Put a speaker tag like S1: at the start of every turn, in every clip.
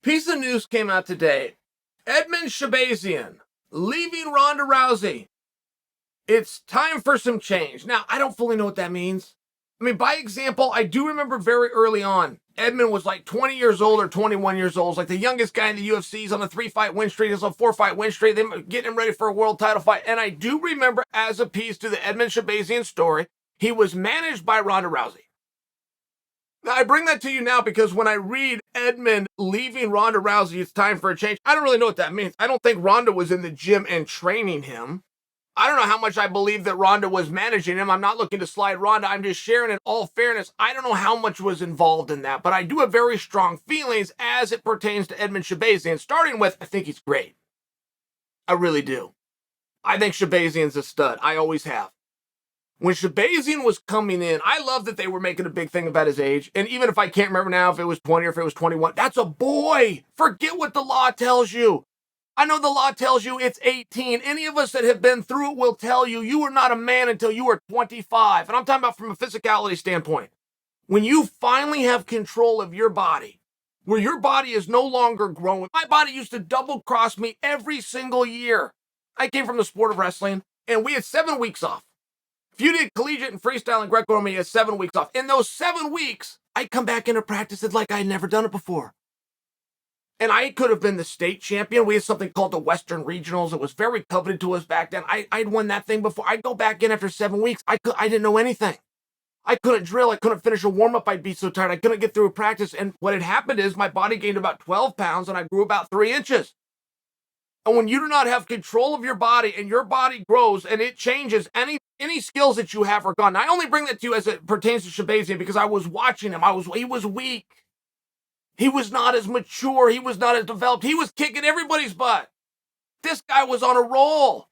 S1: Piece of news came out today. Edmen Shahbazyan leaving Ronda Rousey. It's time for some change. Now, I don't fully know what that means. I mean, by example, I do remember very early on, Edmen was like 20 years old or 21 years old. He's like the youngest guy in the UFC. He's on a 3-fight win streak. He's on a 4-fight win streak. They're getting him ready for a world title fight. And I do remember, as a piece to the Edmen Shahbazyan story, he was managed by Ronda Rousey. Now, I bring that to you now because when I read Edmen leaving Ronda Rousey, it's time for a change. I don't really know what that means. I don't think Ronda was in the gym and training him. I don't know how much I believe that Ronda was managing him. I'm not looking to slide Ronda. I'm just sharing in all fairness. I don't know how much was involved in that, but I do have very strong feelings as it pertains to Edmen Shahbazyan. Starting with, I think he's great. I really do. I think Shahbazyan's a stud. I always have. When Shahbazyan was coming in, I love that they were making a big thing about his age. And even if I can't remember now if it was 20 or if it was 21, that's a boy. Forget what the law tells you. I know the law tells you it's 18. Any of us that have been through it will tell you you are not a man until you are 25. And I'm talking about from a physicality standpoint. When you finally have control of your body, where your body is no longer growing. My body used to double cross me every single year. I came from the sport of wrestling, and we had 7 weeks off. If you did collegiate and freestyle and Greco-Roman, you had 7 weeks off. In those 7 weeks, I'd come back into practice like I had never done it before. And I could have been the state champion. We had something called the Western Regionals. It was very coveted to us back then. I'd won that thing before. I'd go back in after 7 weeks. I didn't know anything. I couldn't drill. I couldn't finish a warm-up. I'd be so tired. I couldn't get through a practice. And what had happened is my body gained about 12 pounds and I grew about 3 inches. And when you do not have control of your body and your body grows and it changes, any skills that you have are gone. Now, I only bring that to you as it pertains to Shahbazyan because I was watching him. He was weak. He was not as mature. He was not as developed. He was kicking everybody's butt. This guy was on a roll.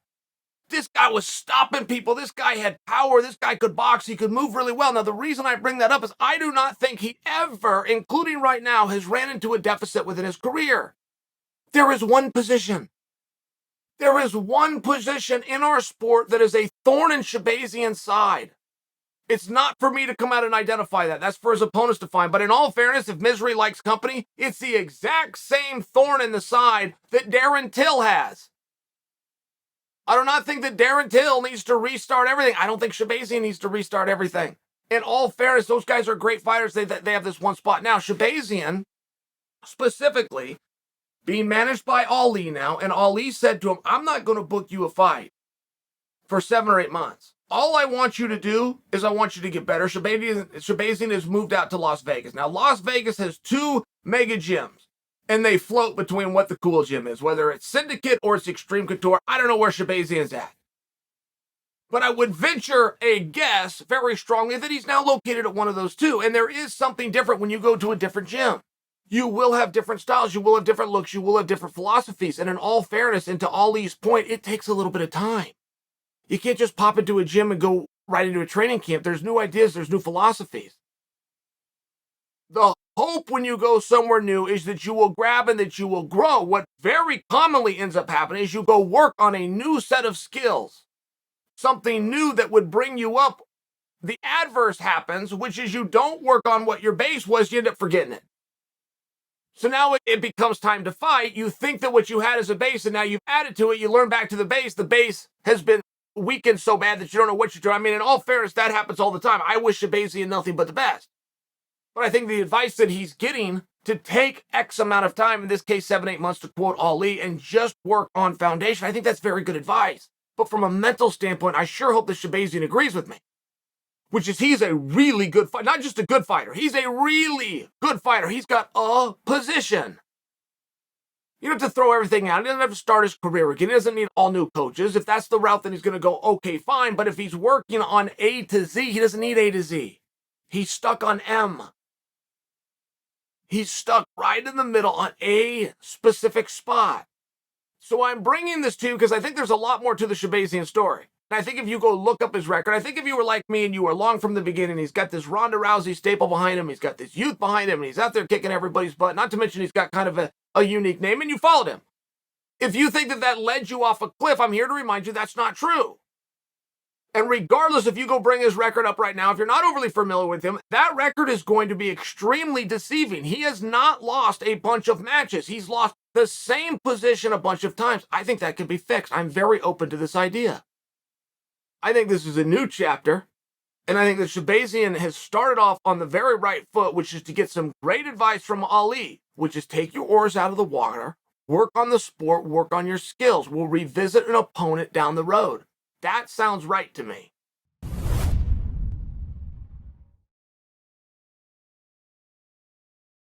S1: This guy was stopping people. This guy had power. This guy could box. He could move really well. Now, the reason I bring that up is I do not think he ever, including right now, has ran into a deficit within his career. There is one position. There is one position in our sport that is a thorn in Shahbazyan's side. It's not for me to come out and identify that. That's for his opponents to find. But in all fairness, if misery likes company, it's the exact same thorn in the side that Darren Till has. I do not think that Darren Till needs to restart everything. I don't think Shahbazyan needs to restart everything. In all fairness, those guys are great fighters. They have this one spot. Now, Shahbazyan, specifically, being managed by Ali now, and Ali said to him, I'm not going to book you a fight for 7 or 8 months. All I want you to do is I want you to get better. Shahbazyan has moved out to Las Vegas. Now, Las Vegas has 2 mega gyms, and they float between what the cool gym is, whether it's Syndicate or it's Extreme Couture. I don't know where Shahbazyan's at. But I would venture a guess very strongly that he's now located at one of those 2. And there is something different when you go to a different gym. You will have different styles. You will have different looks. You will have different philosophies. And in all fairness, and to Ali's point, it takes a little bit of time. You can't just pop into a gym and go right into a training camp. There's new ideas. There's new philosophies. The hope when you go somewhere new is that you will grab and that you will grow. What very commonly ends up happening is you go work on a new set of skills. Something new that would bring you up. The adverse happens, which is you don't work on what your base was. You end up forgetting it. So now it becomes time to fight. You think that what you had is a base, and now you've added to it. You learn back to the base. The base has been weakened so bad that you don't know what you're doing. I mean, in all fairness, that happens all the time. I wish Shahbazyan nothing but the best. But I think the advice that he's getting to take X amount of time, in this case 7, 8 months to quote Ali, and just work on foundation, I think that's very good advice. But from a mental standpoint, I sure hope that Shahbazyan agrees with me. Which is he's a really good fighter. Not just a good fighter. He's a really good fighter. He's got a position. You don't have to throw everything out. He doesn't have to start his career again. He doesn't need all new coaches. If that's the route, then he's going to go, okay, fine. But if he's working on A to Z, he doesn't need A to Z. He's stuck on M. He's stuck right in the middle on a specific spot. So I'm bringing this to you because I think there's a lot more to the Shahbazyan story. And I think if you go look up his record, I think if you were like me and you were along from the beginning, he's got this Ronda Rousey staple behind him. He's got this youth behind him. And he's out there kicking everybody's butt. Not to mention he's got kind of a unique name, and you followed him. If you think that led you off a cliff, I'm here to remind you that's not true. And regardless if you go bring his record up right now, if you're not overly familiar with him, that record is going to be extremely deceiving. He has not lost a bunch of matches. He's lost the same position a bunch of times. I think that can be fixed. I'm very open to this idea. I think this is a new chapter. And I think that Shahbazyan has started off on the very right foot, which is to get some great advice from Ali, which is take your oars out of the water, work on the sport, work on your skills. We'll revisit an opponent down the road. That sounds right to me.